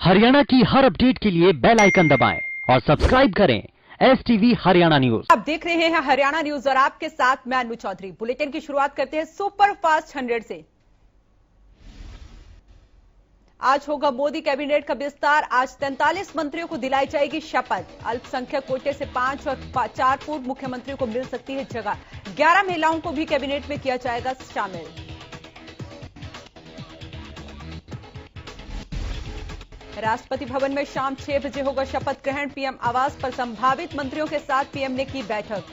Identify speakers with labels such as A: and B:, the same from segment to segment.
A: हरियाणा की हर अपडेट के लिए बेल आइकन दबाएं और सब्सक्राइब करें STV हरियाणा न्यूज।
B: आप देख रहे हैं हरियाणा न्यूज और आपके साथ मैं अनु चौधरी। बुलेटिन की शुरुआत करते हैं सुपर फास्ट 100 से। आज होगा मोदी कैबिनेट का विस्तार। आज 43 मंत्रियों को दिलाई जाएगी शपथ। अल्पसंख्यक कोटे से 5 और 4 पूर्व मुख्यमंत्रियों को मिल सकती है जगह। 11 महिलाओं को भी कैबिनेट में किया जाएगा शामिल। राष्ट्रपति भवन में शाम 6 बजे होगा शपथ ग्रहण। पीएम आवास पर संभावित मंत्रियों के साथ पीएम ने की बैठक।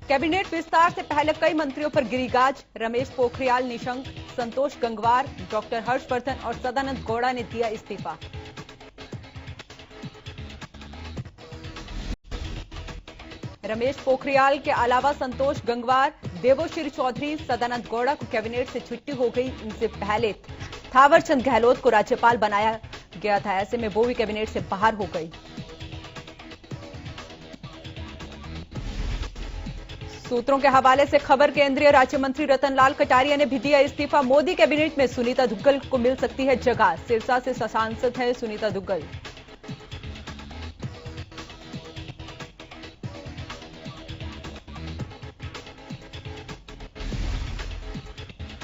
B: कैबिनेट विस्तार से पहले कई मंत्रियों पर गिरी गाज। रमेश पोखरियाल निशंक, संतोष गंगवार, डॉक्टर हर्षवर्धन और सदानंद गौड़ा ने दिया इस्तीफा। रमेश पोखरियाल के अलावा संतोष गंगवार, देवोश्री चौधरी, सदानंद गौड़ा को कैबिनेट से छुट्टी हो गई। इनसे पहले थावरचंद गहलोत को राज्यपाल बनाया गया था, ऐसे में वो भी कैबिनेट से बाहर हो गई। सूत्रों के हवाले से खबर, केंद्रीय राज्य मंत्री रतनलाल कटारिया ने भी दिया इस्तीफा। मोदी कैबिनेट में सुनीता दुग्गल को मिल सकती है जगह। सिरसा से सांसद है सुनीता दुग्गल।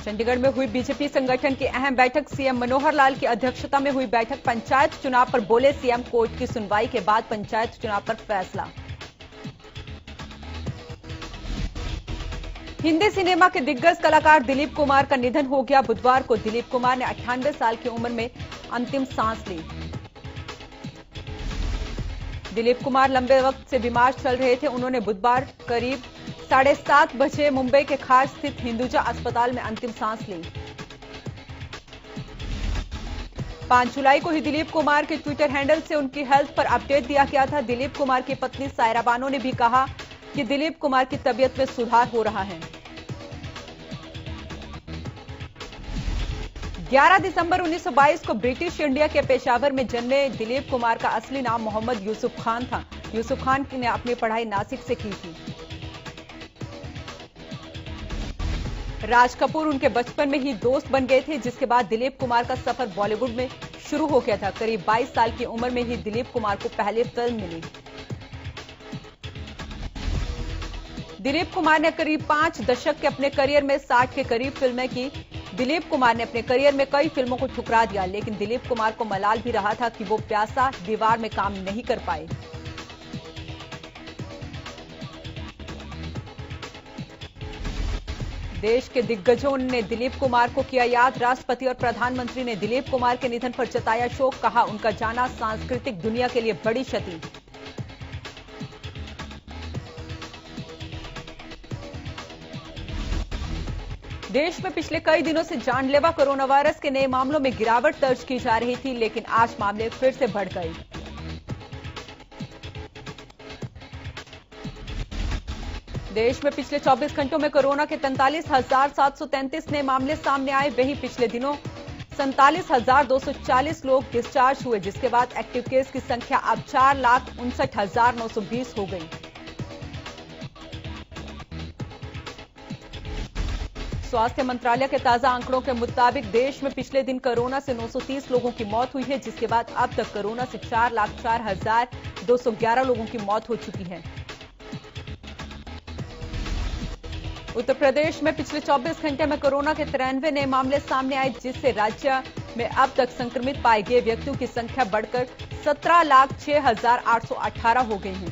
B: चंडीगढ़ में हुई बीजेपी संगठन की अहम बैठक। सीएम मनोहर लाल की अध्यक्षता में हुई बैठक। पंचायत चुनाव पर बोले सीएम। कोर्ट की सुनवाई के बाद पंचायत चुनाव पर फैसला। हिंदी सिनेमा के दिग्गज कलाकार दिलीप कुमार का निधन हो गया। बुधवार को दिलीप कुमार ने 98 साल की उम्र में अंतिम सांस ली। दिलीप कुमार लंबे वक्त से बीमार चल रहे थे। उन्होंने बुधवार करीब 7:30 बजे मुंबई के खास स्थित हिंदुजा अस्पताल में अंतिम सांस ली। 5 जुलाई को ही दिलीप कुमार के ट्विटर हैंडल से उनकी हेल्थ पर अपडेट दिया गया था। दिलीप कुमार की पत्नी सायरा बानो ने भी कहा कि दिलीप कुमार की तबीयत में सुधार हो रहा है। 11 दिसंबर 1922 को ब्रिटिश इंडिया के पेशावर में जन्मे दिलीप कुमार का असली नाम मोहम्मद यूसुफ खान था। यूसुफ खान ने अपनी पढ़ाई नासिक से की थी। राज कपूर उनके बचपन में ही दोस्त बन गए थे, जिसके बाद दिलीप कुमार का सफर बॉलीवुड में शुरू हो गया था। करीब 22 साल की उम्र में ही दिलीप कुमार को पहली फिल्म मिली। दिलीप कुमार ने करीब 5 दशक के अपने करियर में 60 के करीब फिल्में की। दिलीप कुमार ने अपने करियर में कई फिल्मों को ठुकरा दिया, लेकिन दिलीप कुमार को मलाल भी रहा था कि वो प्यासा दीवार में काम नहीं कर पाए। देश के दिग्गजों ने दिलीप कुमार को किया याद। राष्ट्रपति और प्रधानमंत्री ने दिलीप कुमार के निधन पर जताया शोक। कहा, उनका जाना सांस्कृतिक दुनिया के लिए बड़ी क्षति। देश में पिछले कई दिनों से जानलेवा कोरोना वायरस के नए मामलों में गिरावट दर्ज की जा रही थी, लेकिन आज मामले फिर से बढ़ गए। देश में पिछले 24 घंटों में कोरोना के 43,733 नए मामले सामने आए। वहीं पिछले दिनों 47,240 लोग डिस्चार्ज हुए, जिसके बाद एक्टिव केस की संख्या अब 4,59,920 हो गई। स्वास्थ्य मंत्रालय के ताजा आंकड़ों के मुताबिक देश में पिछले दिन कोरोना से 930 लोगों की मौत हुई है, जिसके बाद अब तक कोरोना से 4,04,211 लोगों की मौत हो चुकी है। उत्तर प्रदेश में पिछले 24 घंटे में कोरोना के 93 नए मामले सामने आए, जिससे राज्य में अब तक संक्रमित पाए गए व्यक्तियों की संख्या बढ़कर 17,06,818 हो गई है।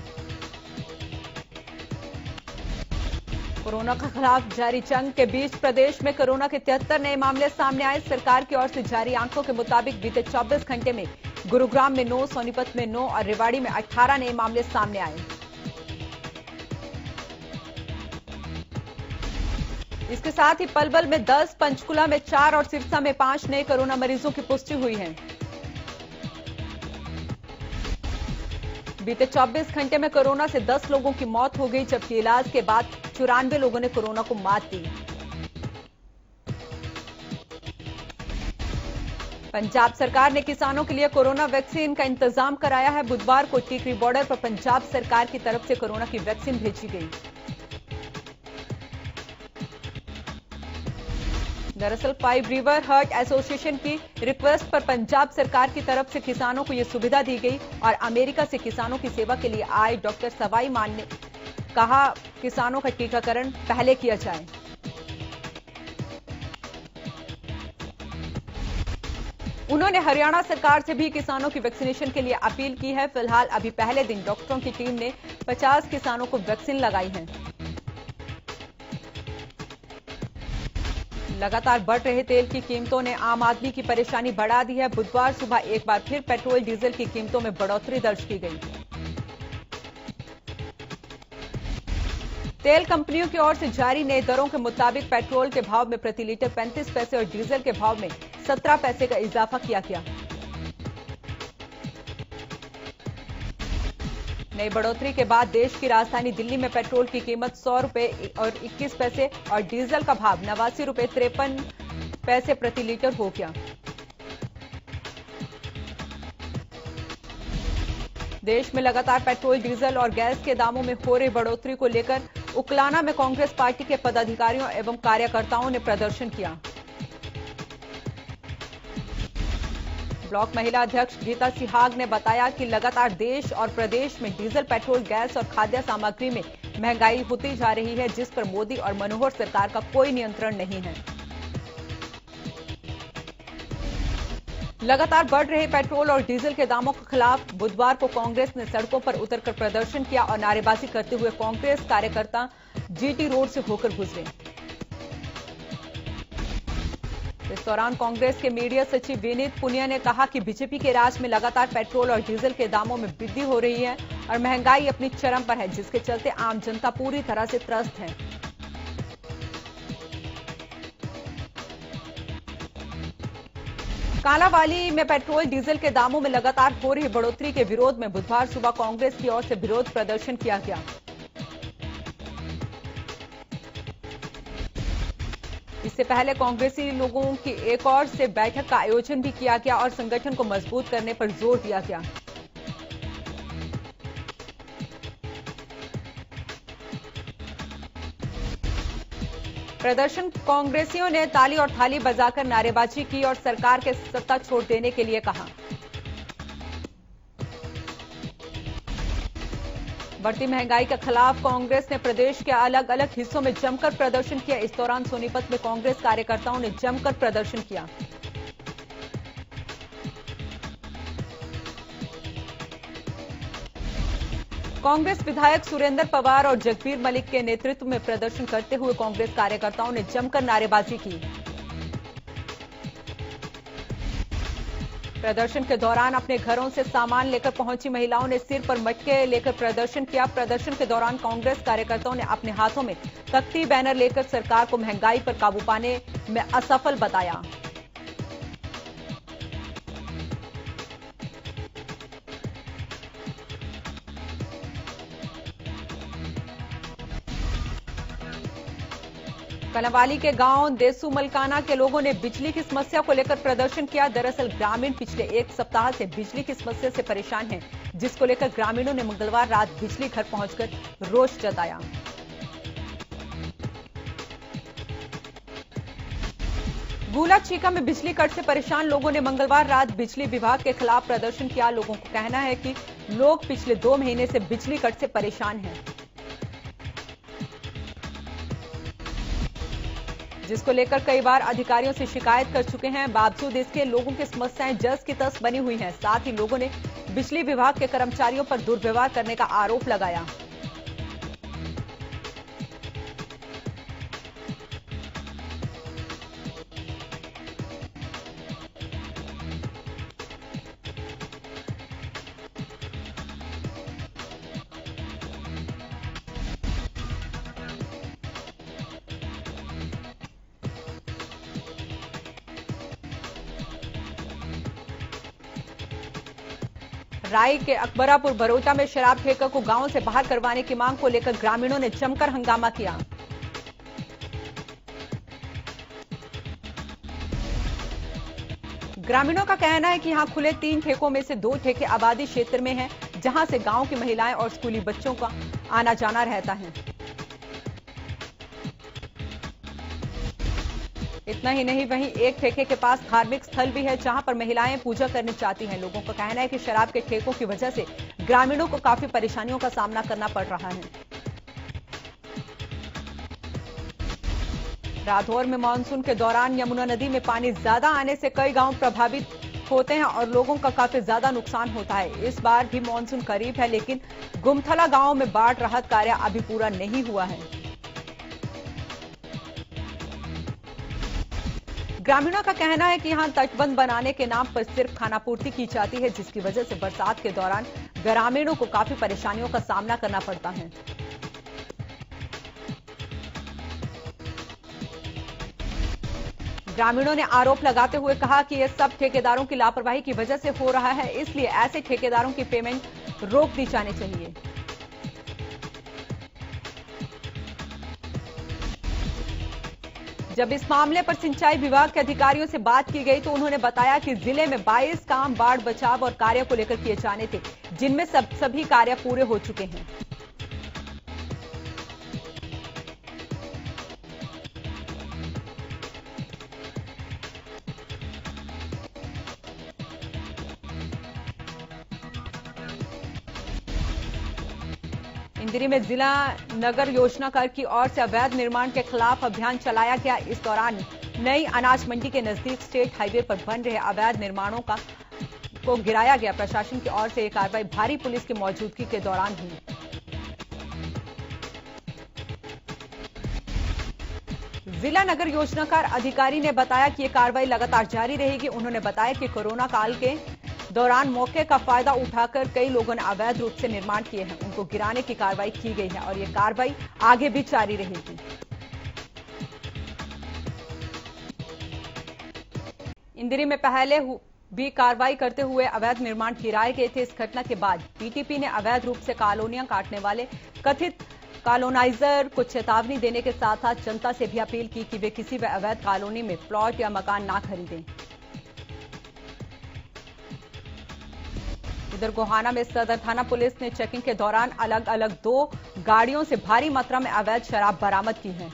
B: कोरोना के खिलाफ जारी जंग के बीच प्रदेश में कोरोना के 73 नए मामले सामने आए। सरकार की ओर से जारी आंकड़ों के मुताबिक बीते 24 घंटे में गुरुग्राम में 9, सोनीपत में 9 और रेवाड़ी में 18 नए मामले सामने आए। इसके साथ ही पलवल में 10, पंचकुला में 4 और सिरसा में 5 नए कोरोना मरीजों की पुष्टि हुई है। बीते 24 घंटे में कोरोना से 10 लोगों की मौत हो गई, जबकि इलाज के बाद 94 लोगों ने कोरोना को मात दी। पंजाब सरकार ने किसानों के लिए कोरोना वैक्सीन का इंतजाम कराया है। बुधवार को टीकरी बॉर्डर पर पंजाब सरकार की तरफ से कोरोना की वैक्सीन भेजी गई। दरअसल 5 रिवर हर्ट एसोसिएशन की रिक्वेस्ट पर पंजाब सरकार की तरफ से किसानों को यह सुविधा दी गई और अमेरिका से किसानों की सेवा के लिए आए डॉक्टर सवाई मान ने कहा किसानों का टीकाकरण पहले किया जाए। उन्होंने हरियाणा सरकार से भी किसानों की वैक्सीनेशन के लिए अपील की है। फिलहाल अभी पहले दिन डॉक्टरों की टीम ने 50 किसानों को वैक्सीन लगाई है। लगातार बढ़ रहे तेल की कीमतों ने आम आदमी की परेशानी बढ़ा दी है। बुधवार सुबह एक बार फिर पेट्रोल डीजल की कीमतों में बढ़ोतरी दर्ज की गई। तेल कंपनियों की ओर से जारी नई दरों के मुताबिक पेट्रोल के भाव में प्रति लीटर 35 पैसे और डीजल के भाव में 17 पैसे का इजाफा किया गया। नई बढ़ोतरी के बाद देश की राजधानी दिल्ली में पेट्रोल की कीमत 100 रुपए और 21 पैसे और डीजल का भाव 89 रुपए 53 पैसे प्रति लीटर हो गया। देश में लगातार पेट्रोल, डीजल और गैस के दामों में हो रही बढ़ोतरी को लेकर उकलाना में कांग्रेस पार्टी के पदाधिकारियों एवं कार्यकर्ताओं ने प्रदर्शन किया। ब्लॉक महिला अध्यक्ष गीता सिहाग ने बताया कि लगातार देश और प्रदेश में डीजल, पेट्रोल, गैस और खाद्य सामग्री में महंगाई होती जा रही है, जिस पर मोदी और मनोहर सरकार का कोई नियंत्रण नहीं है। लगातार बढ़ रहे पेट्रोल और डीजल के दामों के खिलाफ बुधवार को कांग्रेस ने सड़कों पर उतरकर प्रदर्शन किया और नारेबाजी करते हुए कांग्रेस कार्यकर्ता जीटी रोड से होकर गुजरे। इस दौरान कांग्रेस के मीडिया सचिव विनीत पुनिया ने कहा कि बीजेपी के राज में लगातार पेट्रोल और डीजल के दामों में वृद्धि हो रही है और महंगाई अपनी चरम पर है, जिसके चलते आम जनता पूरी तरह से त्रस्त है। कालांवाली में पेट्रोल, डीजल के दामों में लगातार हो रही बढ़ोतरी के विरोध में बुधवार सुबह कांग्रेस की ओर से विरोध प्रदर्शन किया गया। इससे पहले कांग्रेसी लोगों की एक और से बैठक का आयोजन भी किया गया और संगठन को मजबूत करने पर जोर दिया गया। प्रदर्शन कांग्रेसियों ने ताली और थाली बजाकर नारेबाजी की और सरकार के सत्ता छोड़ देने के लिए कहा। बढ़ती महंगाई के खिलाफ कांग्रेस ने प्रदेश के अलग अलग हिस्सों में जमकर प्रदर्शन किया। इस दौरान सोनीपत में कांग्रेस कार्यकर्ताओं ने जमकर प्रदर्शन किया। कांग्रेस विधायक सुरेंद्र पवार और जगबीर मलिक के नेतृत्व में प्रदर्शन करते हुए कांग्रेस कार्यकर्ताओं ने जमकर नारेबाजी की। प्रदर्शन के दौरान अपने घरों से सामान लेकर पहुंची महिलाओं ने सिर पर मटके लेकर प्रदर्शन किया। प्रदर्शन के दौरान कांग्रेस कार्यकर्ताओं ने अपने हाथों में तख्ती, बैनर लेकर सरकार को महंगाई पर काबू पाने में असफल बताया। कालांवाली के गांव देसू मलकाना के लोगों ने बिजली की समस्या को लेकर प्रदर्शन किया। दरअसल ग्रामीण पिछले एक सप्ताह से बिजली की समस्या से परेशान हैं, जिसको लेकर ग्रामीणों ने मंगलवार रात बिजली घर पहुंचकर रोष जताया। गूला चीका में बिजली कट से परेशान लोगों ने मंगलवार रात बिजली विभाग के खिलाफ प्रदर्शन किया। लोगों को कहना है कि लोग पिछले 2 महीने से बिजली कट से परेशान हैं, जिसको लेकर कई बार अधिकारियों से शिकायत कर चुके हैं। बावजूद इसके लोगों की समस्याएं जस की तस बनी हुई हैं। साथ ही लोगों ने बिजली विभाग के कर्मचारियों पर दुर्व्यवहार करने का आरोप लगाया। राय के अकबरापुर बरोटा में शराब ठेका को गांव से बाहर करवाने की मांग को लेकर ग्रामीणों ने जमकर हंगामा किया। ग्रामीणों का कहना है कि यहां खुले 3 ठेकों में से 2 ठेके आबादी क्षेत्र में हैं, जहां से गांव की महिलाएं और स्कूली बच्चों का आना जाना रहता है। इतना ही नहीं, वहीं एक ठेके के पास धार्मिक स्थल भी है जहां पर महिलाएं पूजा करने चाहती हैं। लोगों का कहना है कि शराब के ठेकों की वजह से ग्रामीणों को काफी परेशानियों का सामना करना पड़ रहा है। राठौर में मानसून के दौरान यमुना नदी में पानी ज्यादा आने से कई गांव प्रभावित होते हैं और लोगों का काफी ज्यादा नुकसान होता है। इस बार भी मानसून करीब है, लेकिन गुमथला गांव में बाढ़ राहत कार्य अभी पूरा नहीं हुआ है। ग्रामीणों का कहना है कि यहां तटबंध बनाने के नाम पर सिर्फ खानापूर्ति की जाती है, जिसकी वजह से बरसात के दौरान ग्रामीणों को काफी परेशानियों का सामना करना पड़ता है। ग्रामीणों ने आरोप लगाते हुए कहा कि यह सब ठेकेदारों की लापरवाही की वजह से हो रहा है, इसलिए ऐसे ठेकेदारों की पेमेंट रोक दी जानी चाहिए। जब इस मामले पर सिंचाई विभाग के अधिकारियों से बात की गई तो उन्होंने बताया कि जिले में 22 काम बाढ़ बचाव और कार्य को लेकर किए जाने थे, जिनमें सभी कार्य पूरे हो चुके हैं। इंदिरी में जिला नगर योजनाकार की ओर से अवैध निर्माण के खिलाफ अभियान चलाया गया। इस दौरान नई अनाज मंडी के नजदीक स्टेट हाईवे पर बन रहे अवैध निर्माणों को गिराया गया। प्रशासन की ओर से यह कार्रवाई भारी पुलिस की मौजूदगी के दौरान हुई। जिला नगर योजनाकार अधिकारी ने बताया कि यह कार्रवाई लगातार जारी रहेगी। उन्होंने बताया कि कोरोना काल के दौरान मौके का फायदा उठाकर कई लोगों ने अवैध रूप से निर्माण किए हैं, उनको गिराने की कार्रवाई की गई है और यह कार्रवाई आगे भी जारी रहेगी। इंदिरी में पहले भी कार्रवाई करते हुए अवैध निर्माण गिराए गए थे। इस घटना के बाद पीटीपी ने अवैध रूप से कॉलोनियां काटने वाले कथित कॉलोनाइजर को चेतावनी देने के साथ साथ जनता से भी अपील की कि वे किसी भी अवैध कॉलोनी में प्लॉट या मकान ना खरीदें। इधर गोहाना में सदर थाना पुलिस ने चेकिंग के दौरान अलग अलग 2 गाड़ियों से भारी मात्रा में अवैध शराब बरामद की है।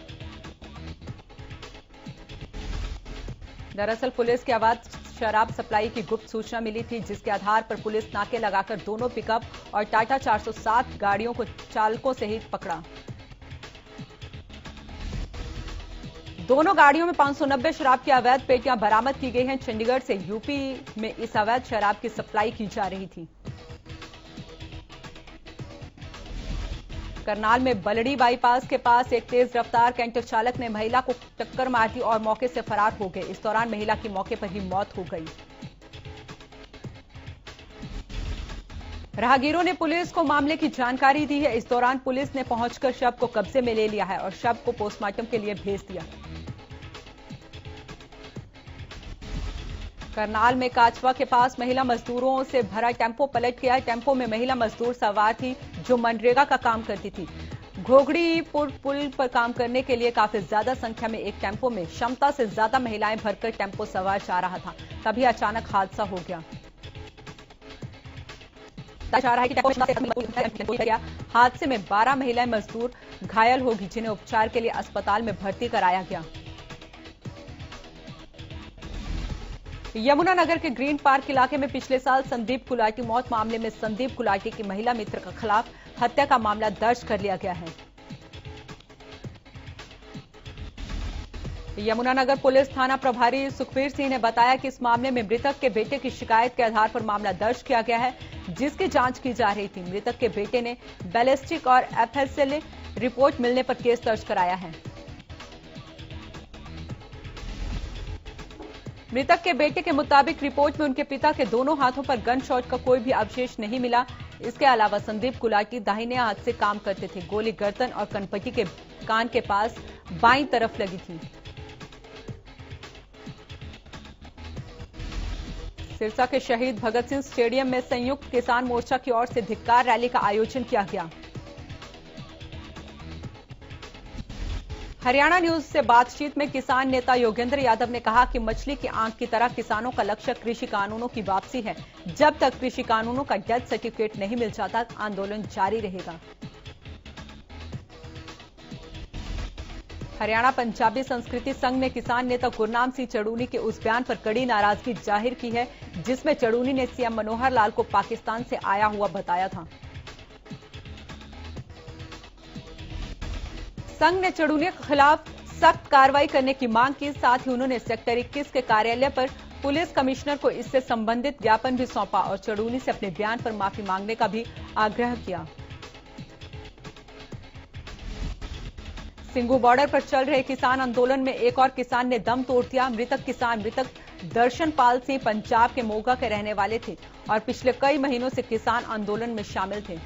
B: दरअसल पुलिस के अवैध शराब सप्लाई की गुप्त सूचना मिली थी, जिसके आधार पर पुलिस नाके लगाकर दोनों पिकअप और टाटा 407 गाड़ियों को चालकों सहित पकड़ा। दोनों गाड़ियों में 590 शराब की अवैध पेटियां बरामद की गई हैं। चंडीगढ़ से यूपी में इस अवैध शराब की सप्लाई की जा रही थी। करनाल में बलड़ी बाईपास के पास एक तेज रफ्तार कैंटर चालक ने महिला को टक्कर मार दी और मौके से फरार हो गए। इस दौरान महिला की मौके पर ही मौत हो गई। राहगीरों ने पुलिस को मामले की जानकारी दी है। इस दौरान पुलिस ने पहुंचकर शव को कब्जे में ले लिया है और शव को पोस्टमार्टम के लिए भेज दिया। करनाल में काचवा के पास महिला मजदूरों से भरा टेंपो पलट गया। टेंपो में महिला मजदूर सवार थी जो मनरेगा का काम करती थी। घोगड़ीपुर पुल पर काम करने के लिए काफी ज्यादा संख्या में एक टेंपो में क्षमता से ज्यादा महिलाएं भरकर टेंपो सवार जा रहा था, तभी अचानक हादसा हो गया। हादसे में 12 महिलाएं मजदूर घायल होगी, जिन्हें उपचार के लिए अस्पताल में भर्ती कराया गया। यमुनानगर के ग्रीन पार्क इलाके में पिछले साल संदीप गुलाटी मौत मामले में संदीप गुलाटी की महिला मित्र के खिलाफ हत्या का मामला दर्ज कर लिया गया है। यमुनानगर पुलिस थाना प्रभारी सुखबीर सिंह ने बताया कि इस मामले में मृतक के बेटे की शिकायत के आधार पर मामला दर्ज किया गया है, जिसकी जांच की जा रही थी। मृतक के बेटे ने बैलिस्टिक और एफएसएल रिपोर्ट मिलने पर केस दर्ज कराया है। मृतक के बेटे के मुताबिक रिपोर्ट में उनके पिता के दोनों हाथों पर गन शॉट का कोई भी अवशेष नहीं मिला। इसके अलावा संदीप गुलाटी दाहिने हाथ से काम करते थे। गोली गर्दन और कनपट्टी के कान के पास बाईं तरफ लगी थी। सिरसा के शहीद भगत सिंह स्टेडियम में संयुक्त किसान मोर्चा की ओर से धिक्कार रैली का आयोजन किया गया। हरियाणा न्यूज से बातचीत में किसान नेता योगेंद्र यादव ने कहा कि मछली की आंख की तरह किसानों का लक्ष्य कृषि कानूनों की वापसी है। जब तक कृषि कानूनों का डेथ सर्टिफिकेट नहीं मिल जाता, आंदोलन जारी रहेगा। हरियाणा पंजाबी संस्कृति संघ ने किसान नेता गुरनाम सिंह चड़ूनी के उस बयान पर कड़ी नाराजगी जाहिर की है जिसमें चड़ूनी ने सीएम मनोहर लाल को पाकिस्तान से आया हुआ बताया था। संघ ने चड़ूनी के खिलाफ सख्त कार्रवाई करने की मांग की। साथ ही उन्होंने सेक्टर 21 के कार्यालय पर पुलिस कमिश्नर को इससे संबंधित ज्ञापन भी सौंपा और चड़ूनी से अपने बयान पर माफी मांगने का भी आग्रह किया। सिंगू बॉर्डर पर चल रहे किसान आंदोलन में एक और किसान ने दम तोड़ दिया। मृतक दर्शनपाल सिंह पंजाब के मोगा के रहने वाले थे और पिछले कई महीनों से किसान आंदोलन में शामिल थे।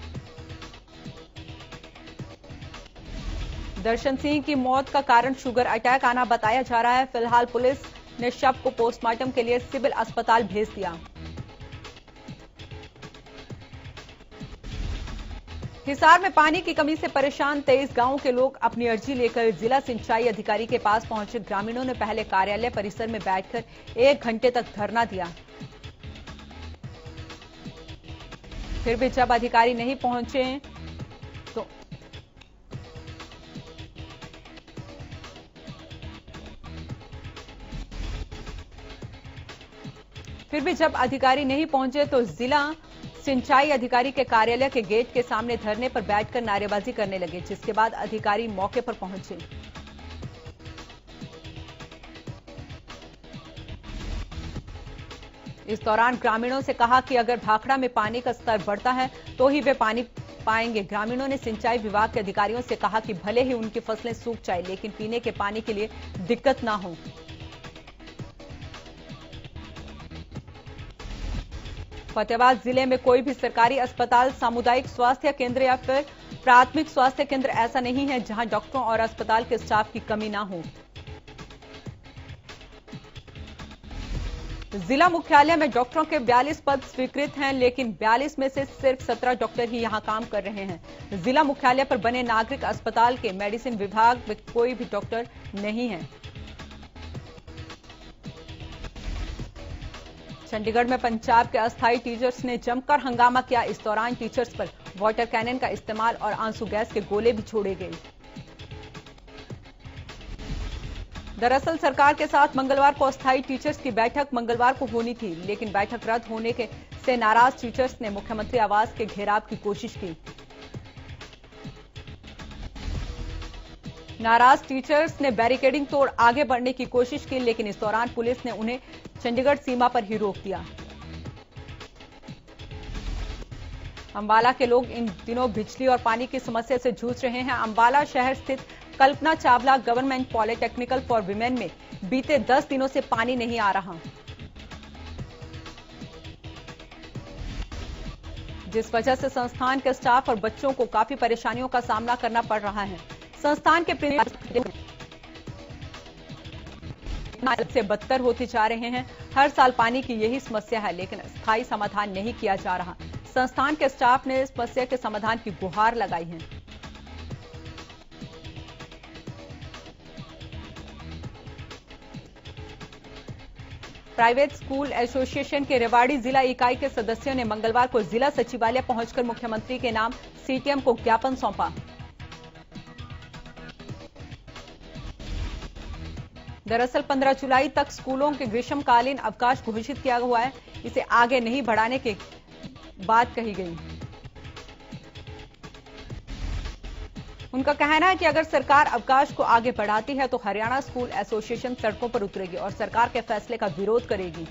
B: दर्शन सिंह की मौत का कारण शुगर अटैक आना बताया जा रहा है। फिलहाल पुलिस ने शव को पोस्टमार्टम के लिए सिविल अस्पताल भेज दिया। हिसार में पानी की कमी से परेशान 23 गांवों के लोग अपनी अर्जी लेकर जिला सिंचाई अधिकारी के पास पहुंचे। ग्रामीणों ने पहले कार्यालय परिसर में बैठकर 1 घंटे तक धरना दिया। फिर भी जब अधिकारी नहीं पहुंचे तो जिला सिंचाई अधिकारी के कार्यालय के गेट के सामने धरने पर बैठकर नारेबाजी करने लगे, जिसके बाद अधिकारी मौके पर पहुंचे। इस दौरान ग्रामीणों से कहा कि अगर भाखड़ा में पानी का स्तर बढ़ता है तो ही वे पानी पाएंगे। ग्रामीणों ने सिंचाई विभाग के अधिकारियों से कहा कि भले ही उनकी फसलें सूख जाए लेकिन पीने के पानी के लिए दिक्कत ना हो। फतेहाबाद जिले में कोई भी सरकारी अस्पताल, सामुदायिक स्वास्थ्य केंद्र या फिर प्राथमिक स्वास्थ्य केंद्र ऐसा नहीं है जहां डॉक्टरों और अस्पताल के स्टाफ की कमी ना हो। जिला मुख्यालय में डॉक्टरों के 42 पद स्वीकृत हैं, लेकिन 42 में से सिर्फ 17 डॉक्टर ही यहां काम कर रहे हैं। जिला मुख्यालय पर बने नागरिक अस्पताल के मेडिसिन विभाग में कोई भी डॉक्टर नहीं है। चंडीगढ़ में पंजाब के अस्थायी टीचर्स ने जमकर हंगामा किया। इस दौरान टीचर्स पर वाटर कैनन का इस्तेमाल और आंसू गैस के गोले भी छोड़े गए। दरअसल सरकार के साथ मंगलवार को अस्थायी टीचर्स की बैठक मंगलवार को होनी थी, लेकिन बैठक रद्द होने से नाराज टीचर्स ने मुख्यमंत्री आवास के घेराव की कोशिश की। नाराज टीचर्स ने बैरिकेडिंग तोड़ आगे बढ़ने की कोशिश की, लेकिन इस दौरान पुलिस ने उन्हें चंडीगढ़ सीमा पर ही रोक दिया। अंबाला के लोग इन दिनों बिजली और पानी की समस्या से जूझ रहे हैं। अंबाला शहर स्थित Kalpana Chawla government polytechnical for women में बीते 10 दिनों से पानी नहीं आ रहा, जिस वजह से संस्थान के स्टाफ और बच्चों को काफी परेशानियों का सामना करना पड़ रहा है। संस्थान के प्रिंसिपल से बदतर होते जा रहे हैं। हर साल पानी की यही समस्या है, लेकिन स्थायी समाधान नहीं किया जा रहा। संस्थान के स्टाफ ने इस समस्या के समाधान की गुहार लगाई है। प्राइवेट स्कूल एसोसिएशन के रेवाड़ी जिला इकाई के सदस्यों ने मंगलवार को जिला सचिवालय पहुंचकर मुख्यमंत्री के नाम सीटीएम को ज्ञापन सौंपा। दरअसल 15 जुलाई तक स्कूलों के ग्रीष्मकालीन अवकाश घोषित किया हुआ है, इसे आगे नहीं बढ़ाने की बात कही गई। उनका कहना है कि अगर सरकार अवकाश को आगे बढ़ाती है तो हरियाणा स्कूल एसोसिएशन सड़कों पर उतरेगी और सरकार के फैसले का विरोध करेगी।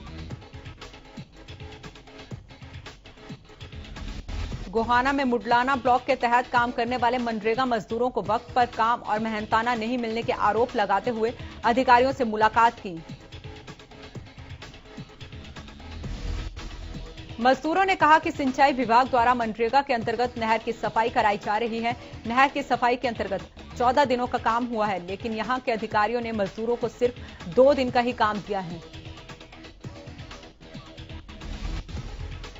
B: गोहाना में मुडलाना ब्लॉक के तहत काम करने वाले मनरेगा मजदूरों को वक्त पर काम और मेहनताना नहीं मिलने के आरोप लगाते हुए अधिकारियों से मुलाकात की। मजदूरों ने कहा कि सिंचाई विभाग द्वारा मनरेगा के अंतर्गत नहर की सफाई कराई जा रही है। नहर की सफाई के अंतर्गत 14 दिनों का काम हुआ है, लेकिन यहां के अधिकारियों ने मजदूरों को सिर्फ 2 दिन का ही काम दिया है।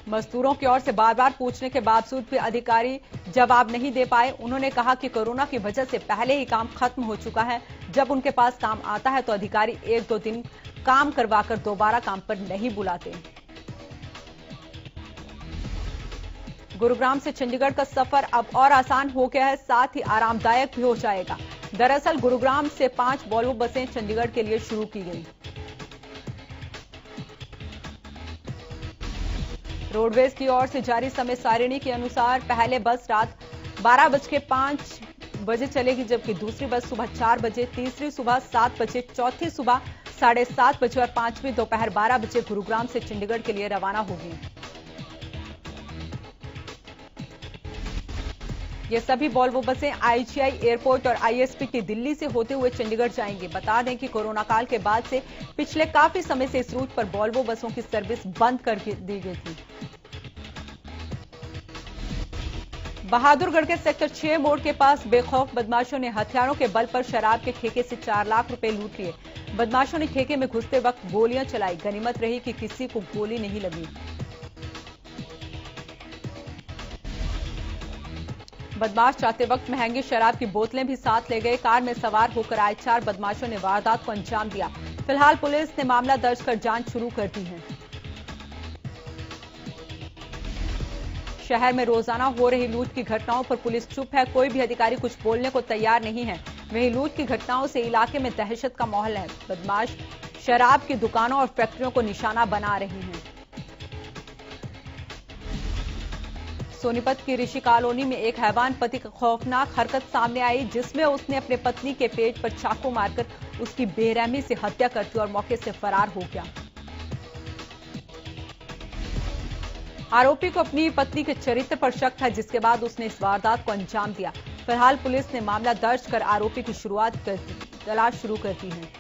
B: मजदूरों की ओर से बार बार पूछने के बावजूद भी अधिकारी जवाब नहीं दे पाए। उन्होंने कहा कि कोरोना की वजह से पहले ही काम खत्म हो चुका है। जब उनके पास काम आता है तो अधिकारी 1-2 दिन काम करवाकर दोबारा काम पर नहीं बुलाते। गुरुग्राम से चंडीगढ़ का सफर अब और आसान हो गया है, साथ ही आरामदायक भी हो जाएगा। दरअसल गुरुग्राम से 5 वॉल्वो बसें चंडीगढ़ के लिए शुरू की गई। रोडवेज की ओर से जारी समय सारिणी के अनुसार पहले बस रात 12:05 चलेगी, जबकि दूसरी बस सुबह 4 बजे, तीसरी सुबह 7 बजे, चौथी सुबह 7:30 बजे और पांचवी दोपहर 12 बजे गुरुग्राम से चंडीगढ़ के लिए रवाना होगी। ये सभी वॉल्वो बसें आईजीआई एयरपोर्ट और आईएसपीटी दिल्ली से होते हुए चंडीगढ़ जाएंगे। बता दें कि कोरोना काल के बाद से पिछले काफी समय से इस रूट पर वॉल्वो बसों की सर्विस बंद कर दी गई थी। बहादुरगढ़ के सेक्टर 6 मोड़ के पास बेखौफ बदमाशों ने हथियारों के बल पर शराब के ठेके से 4 लाख रुपए लूट लिए। बदमाशों ने ठेके में घुसते वक्त गोलियां चलाई। गनीमत रही कि किसी को गोली नहीं लगी। बदमाश जाते वक्त महंगी शराब की बोतलें भी साथ ले गए। कार में सवार होकर आए 4 बदमाशों ने वारदात को अंजाम दिया। फिलहाल पुलिस ने मामला दर्ज कर जांच शुरू कर दी है। शहर में रोजाना हो रही लूट की घटनाओं पर पुलिस चुप है। कोई भी अधिकारी कुछ बोलने को तैयार नहीं है। वहीं लूट की घटनाओं से इलाके में दहशत का माहौल है। बदमाश शराब की दुकानों और फैक्ट्रियों को निशाना बना रहे हैं। सोनीपत की ऋषि कॉलोनी में एक हैवान पति की खौफनाक हरकत सामने आई, जिसमें उसने अपने पत्नी के पेट पर चाकू मारकर उसकी बेरहमी से हत्या कर दी और मौके से फरार हो गया। आरोपी को अपनी पत्नी के चरित्र पर शक था, जिसके बाद उसने इस वारदात को अंजाम दिया। फिलहाल पुलिस ने मामला दर्ज कर आरोपी की तलाश शुरू कर दी है।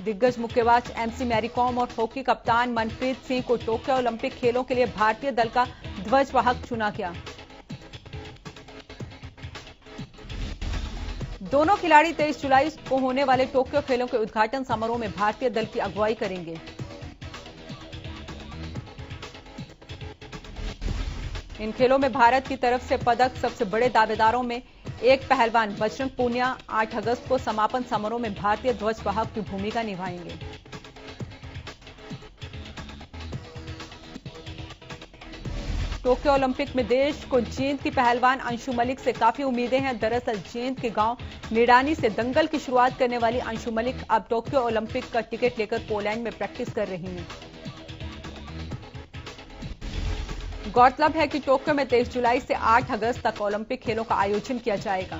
B: दिग्गज मुक्केबाज एमसी मैरीकॉम और हॉकी कप्तान मनप्रीत सिंह को टोक्यो ओलंपिक खेलों के लिए भारतीय दल का ध्वजवाहक चुना गया। दोनों खिलाड़ी 23 जुलाई को होने वाले टोक्यो खेलों के उद्घाटन समारोह में भारतीय दल की अगुवाई करेंगे। इन खेलों में भारत की तरफ से पदक सबसे बड़े दावेदारों में एक पहलवान बजरंग पूनिया 8 अगस्त को समापन समारोह में भारतीय ध्वजवाहक की भूमिका निभाएंगे। टोक्यो ओलंपिक में देश को जींद की पहलवान अंशु मलिक से काफी उम्मीदें हैं। दरअसल जींद के गांव निडानी से दंगल की शुरुआत करने वाली अंशु मलिक अब टोक्यो ओलंपिक का टिकट लेकर पोलैंड में प्रैक्टिस कर रही हैं। गौरतलब है कि टोक्यो में 23 जुलाई से 8 अगस्त तक ओलंपिक खेलों का आयोजन किया जाएगा।